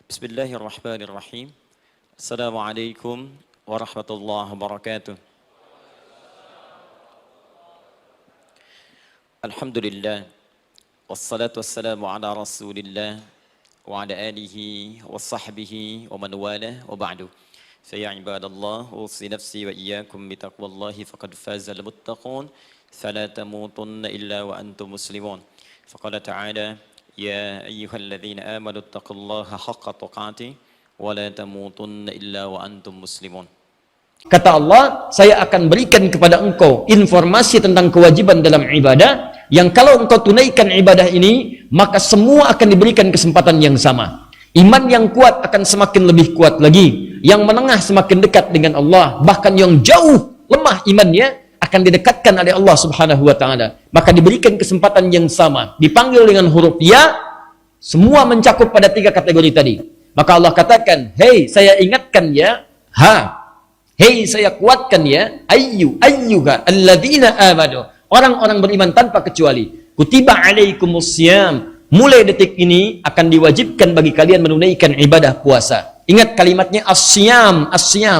Bismillahirrahmanirrahim. Assalamualaikum warahmatullahi wabarakatuh. Alhamdulillah. Wassalatu wassalamu ala rasulillah wa ala alihi wa sahbihi wa man wala wa ba'du. Faya ibadallah, usi nafsi wa iyyakum bitaqwallahi faqad fazal muttaqun. Fala tamutunna illa wa antum muslimun. Faqala ta'ala, ya ayyuhalladzina amanu taqullaha haqqa tuqatih wa la tamutunna illa wa antum muslimun. Kata Allah, saya akan berikan kepada engkau informasi tentang kewajiban dalam ibadah, yang kalau engkau tunaikan ibadah ini, maka semua akan diberikan kesempatan yang sama. Iman yang kuat akan semakin lebih kuat lagi, yang menengah semakin dekat dengan Allah, bahkan yang jauh lemah imannya akan didekatkan oleh Allah Subhanahu wa taala. Maka diberikan kesempatan yang sama, dipanggil dengan huruf ya, semua mencakup pada 3 kategori tadi. Maka Allah katakan, hei saya ingatkan ya, hei saya kuatkan ya, ayyuha alladzina amanu, orang-orang beriman tanpa kecuali, kutiba alaikumussyam, mulai detik ini akan diwajibkan bagi kalian menunaikan ibadah puasa. Ingat kalimatnya as-syam,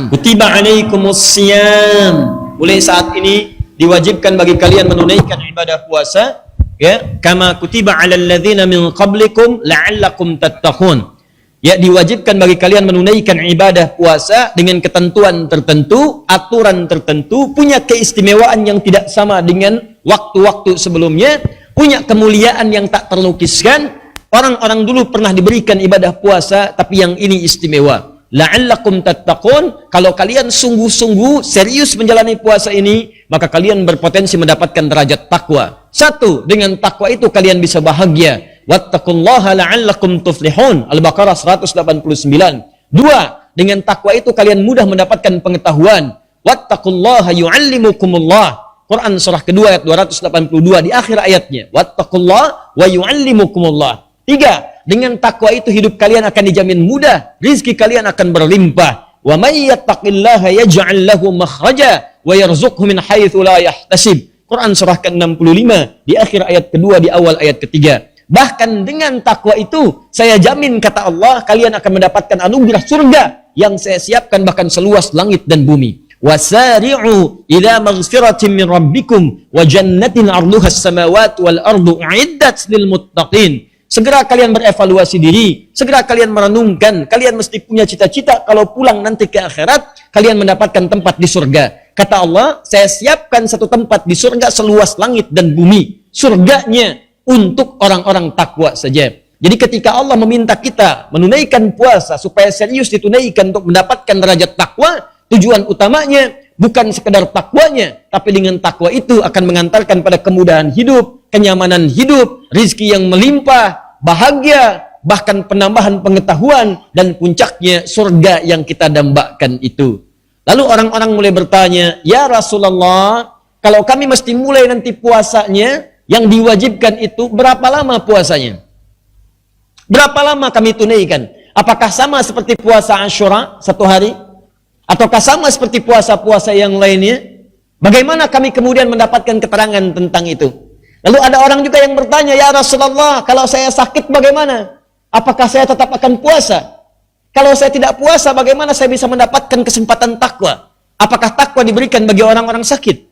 kutiba alaikumussyam, mulai saat ini diwajibkan bagi kalian menunaikan ibadah puasa, ya, kama kutiba alal ladzina min qablikum la'allakum tattaqun. Ya, diwajibkan bagi kalian menunaikan ibadah puasa dengan ketentuan tertentu, aturan tertentu, punya keistimewaan yang tidak sama dengan waktu-waktu sebelumnya, punya kemuliaan yang tak terlukiskan. Orang-orang dulu pernah diberikan ibadah puasa, tapi yang ini istimewa. La'allakum tattaqun, kalau kalian sungguh-sungguh serius menjalani puasa ini, maka kalian berpotensi mendapatkan derajat takwa. 1, dengan takwa itu kalian bisa bahagia. Wattaqullaha la'allakum tuflihun, Al-Baqarah 189. 2, dengan takwa itu kalian mudah mendapatkan pengetahuan. Wattaqullaha yu'allimukumullah, Quran surah kedua ayat 282 di akhir ayatnya. Wattaqullaha wa yu'allimukumullah. 3, dengan takwa itu hidup kalian akan dijamin mudah, rizki kalian akan berlimpah. Wa may yattaqillaha yaj'al lahu makhraja wa yarzuqhu min haitsu la yahtasib, Quran surah ke-65 di akhir ayat kedua di awal ayat ketiga. Bahkan dengan takwa itu, saya jamin kata Allah, kalian akan mendapatkan anugerah surga yang saya siapkan bahkan seluas langit dan bumi. Wasari'u ila maghfiratin min rabbikum wa jannatin 'arduha as-samawati wal ardu u'iddat lil muttaqin. Segera kalian berevaluasi diri, segera kalian merenungkan, kalian mesti punya cita-cita kalau pulang nanti ke akhirat, kalian mendapatkan tempat di surga. Kata Allah, saya siapkan satu tempat di surga seluas langit dan bumi. Surganya untuk orang-orang takwa saja. Jadi ketika Allah meminta kita menunaikan puasa supaya serius ditunaikan untuk mendapatkan derajat takwa, tujuan utamanya bukan sekedar takwanya, tapi dengan takwa itu akan mengantarkan pada kemudahan hidup, kenyamanan hidup, rizki yang melimpah, bahagia, bahkan penambahan pengetahuan, dan puncaknya surga yang kita dambakan itu. Lalu orang-orang mulai bertanya, ya Rasulullah, kalau kami mesti mulai nanti puasanya, yang diwajibkan itu berapa lama puasanya? Berapa lama kami tunaikan? Apakah sama seperti puasa Asyura 1 hari? Ataukah sama seperti puasa-puasa yang lainnya? Bagaimana kami kemudian mendapatkan keterangan tentang itu? Lalu ada orang juga yang bertanya, ya Rasulullah, kalau saya sakit bagaimana? Apakah saya tetap akan puasa? Kalau saya tidak puasa, bagaimana saya bisa mendapatkan kesempatan takwa? Apakah takwa diberikan bagi orang-orang sakit?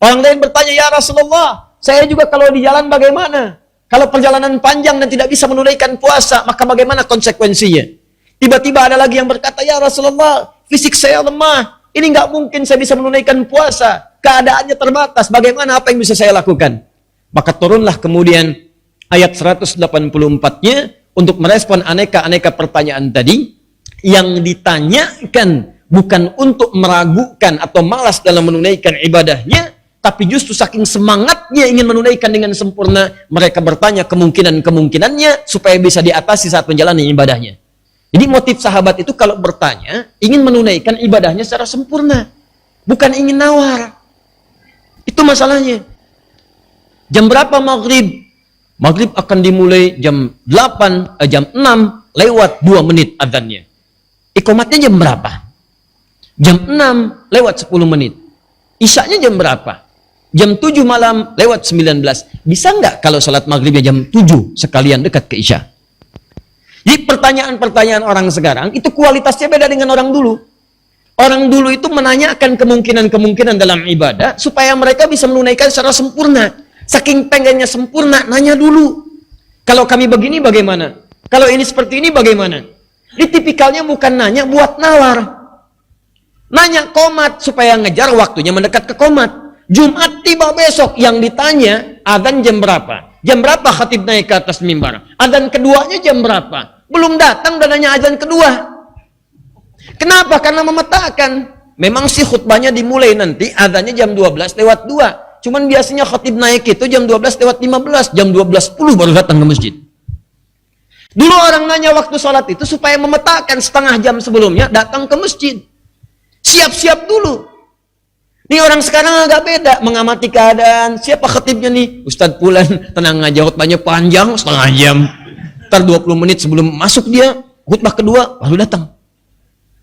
Orang lain bertanya, ya Rasulullah, saya juga kalau di jalan bagaimana? Kalau perjalanan panjang dan tidak bisa menunaikan puasa, maka bagaimana konsekuensinya? Tiba-tiba ada lagi yang berkata, ya Rasulullah, fisik saya lemah, ini nggak mungkin saya bisa menunaikan puasa, keadaannya terbatas, bagaimana, apa yang bisa saya lakukan? Maka turunlah kemudian ayat 184-nya untuk merespon aneka-aneka pertanyaan tadi, yang ditanyakan bukan untuk meragukan atau malas dalam menunaikan ibadahnya, tapi justru saking semangatnya ingin menunaikan dengan sempurna, mereka bertanya kemungkinan-kemungkinannya supaya bisa diatasi saat menjalani ibadahnya. Jadi motif sahabat itu kalau bertanya, ingin menunaikan ibadahnya secara sempurna, bukan ingin nawar. Itu masalahnya. Jam berapa maghrib? Maghrib akan dimulai jam 6 lewat 2 menit adzannya. Iqamatnya jam berapa? Jam 6 lewat 10 menit. Isyaknya jam berapa? Jam 7 malam lewat 19. Bisa nggak kalau salat maghribnya jam 7 sekalian dekat ke isya? Jadi pertanyaan-pertanyaan orang sekarang itu kualitasnya beda dengan orang dulu. Orang dulu itu menanyakan kemungkinan-kemungkinan dalam ibadah supaya mereka bisa menunaikan secara sempurna. Saking pengennya sempurna, nanya dulu. Kalau kami begini bagaimana? Kalau ini seperti ini bagaimana? Ini tipikalnya bukan nanya buat nawar. Nanya komat supaya ngejar waktunya mendekat ke komat. Jumat tiba besok, yang ditanya adzan jam berapa? Jam berapa khatib naik ke atas mimbar? Adzan keduanya jam berapa? Belum datang dan nanya adzan kedua. Kenapa? Karena memetakan. Memang sih khutbahnya dimulai nanti adzannya jam 12 lewat 2. Cuman biasanya khatib naik itu jam 12 lewat 15, jam 12.10 baru datang ke masjid. Dulu orang nanya waktu sholat itu supaya memetakan setengah jam sebelumnya datang ke masjid. Siap-siap dulu. Ini orang sekarang agak beda, mengamati keadaan. Siapa khatibnya nih? Ustadz Pulan, tenang aja, khutbahnya panjang, setengah jam. Ntar 20 menit sebelum masuk dia, khutbah kedua, baru datang.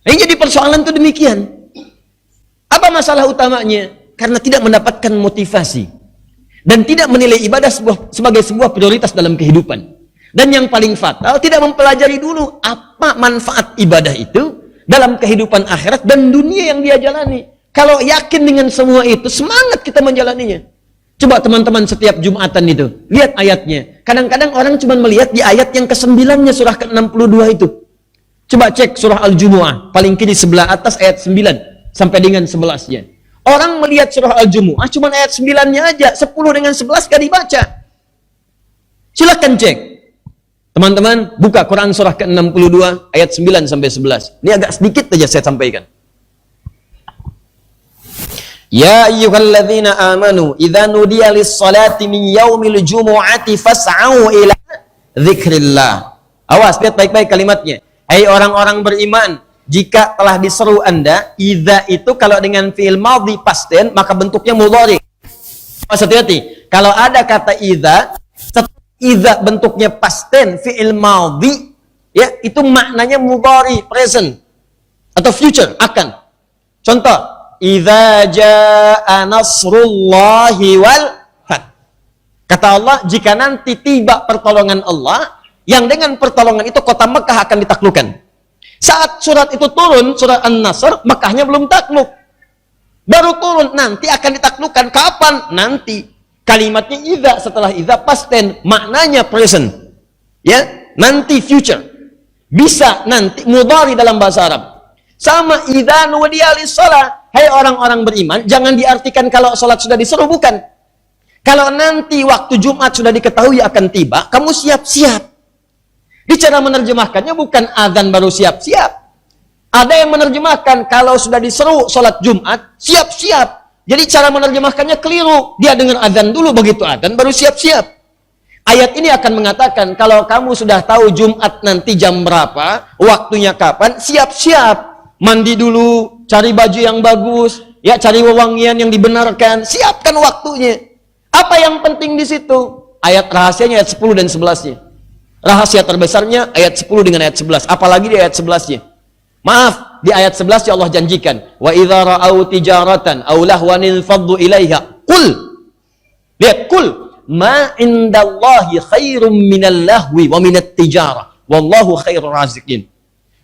Ini jadi persoalan itu demikian. Apa masalah utamanya? Karena tidak mendapatkan motivasi. Dan tidak menilai ibadah sebagai sebuah prioritas dalam kehidupan. Dan yang paling fatal, tidak mempelajari dulu apa manfaat ibadah itu dalam kehidupan akhirat dan dunia yang dia jalani. Kalau yakin dengan semua itu, semangat kita menjalaninya. Coba teman-teman setiap Jumatan itu, lihat ayatnya. Kadang-kadang orang cuma melihat di ayat yang ke-9-nya surah ke-62 itu. Coba cek surah Al-Jumu'ah, paling kiri sebelah atas ayat 9 sampai dengan 11-nya. Orang melihat surah Al-Jumu'ah cuma ayat 9-nya aja, 10 dengan 11 gak dibaca. Silakan cek. Teman-teman, buka Quran surah ke-62 ayat 9 sampai 11. Ini agak sedikit saja saya sampaikan. Ya ayyuhalladzina amanu idza nudiya lis-salati min yaumil jumu'ati fas'au ila dzikrillah. Awas, lihat baik-baik kalimatnya. Hai orang-orang beriman, jika telah diseru Anda, idza itu kalau dengan fi'il madhi past tense maka bentuknya mudhari. Hati-hati. Kalau ada kata idza bentuknya past tense fi'il madhi, ya, itu maknanya mudhari, present atau future, akan. Contoh, idza jaa nasrullahi wal fath. Kata Allah, jika nanti tiba pertolongan Allah, yang dengan pertolongan itu kota Mekah akan ditaklukkan. Saat surat itu turun, surat An-Nasr, Mekahnya belum takluk. Baru turun, nanti akan ditaklukkan. Kapan? Nanti. Kalimatnya idza, setelah idza past tense, maknanya present. Ya, nanti future. Bisa nanti mudhari dalam bahasa Arab. Sama idza nudiya lis-shalah. Hai orang-orang beriman, jangan diartikan kalau salat sudah diseru, bukan. Kalau nanti waktu Jumat sudah diketahui akan tiba, kamu siap-siap. Di cara menerjemahkannya bukan azan baru siap-siap. Ada yang menerjemahkan kalau sudah diseru salat Jumat, siap-siap. Jadi cara menerjemahkannya keliru. Dia dengar azan dulu, begitu azan baru siap-siap. Ayat ini akan mengatakan kalau kamu sudah tahu Jumat nanti jam berapa, waktunya kapan, siap-siap. Mandi dulu, cari baju yang bagus, ya, cari wewangian yang dibenarkan, siapkan waktunya. Apa yang penting di situ? Ayat rahasianya ayat 10 dan 11-nya. Rahasia terbesarnya ayat 10 dengan ayat 11. Apalagi di ayat 11-nya. Maaf, di ayat 11 Allah janjikan, wa idza ra'au tijaratan aw lahwan faddu ilaiha. Qul. Lihat, qul ma indallahi khairum minal lahwi wa minat tijarah. Wallahu khairur raziqin.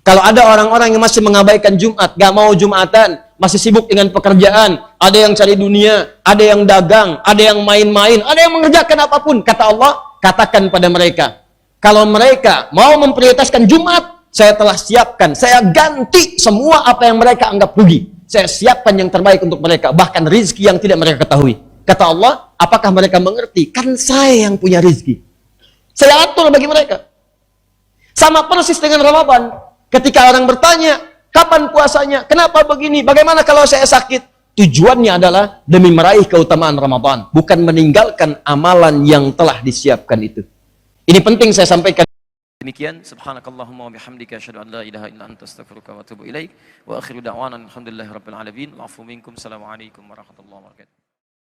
Kalau ada orang-orang yang masih mengabaikan Jumat, gak mau Jumatan, masih sibuk dengan pekerjaan, ada yang cari dunia, ada yang dagang, ada yang main-main, ada yang mengerjakan apapun, kata Allah, katakan pada mereka, kalau mereka mau memprioritaskan Jumat, saya telah siapkan, saya ganti semua apa yang mereka anggap rugi. Saya siapkan yang terbaik untuk mereka, bahkan rizki yang tidak mereka ketahui. Kata Allah, apakah mereka mengerti? Kan saya yang punya rizki. Saya atur bagi mereka. Sama persis dengan Ramadan. Ketika orang bertanya, kapan puasanya? Kenapa begini? Bagaimana kalau saya sakit? Tujuannya adalah demi meraih keutamaan Ramadan, bukan meninggalkan amalan yang telah disiapkan itu. Ini penting saya sampaikan. Demikian, subhanakallahumma wa bihamdika asyhadu an la ilaha illa anta astaghfiruka wa atubu ilaik wa akhiru da'wana alhamdulillahirabbil alamin. Al'afu minkum. Assalamualaikum warahmatullahi wabarakatuh.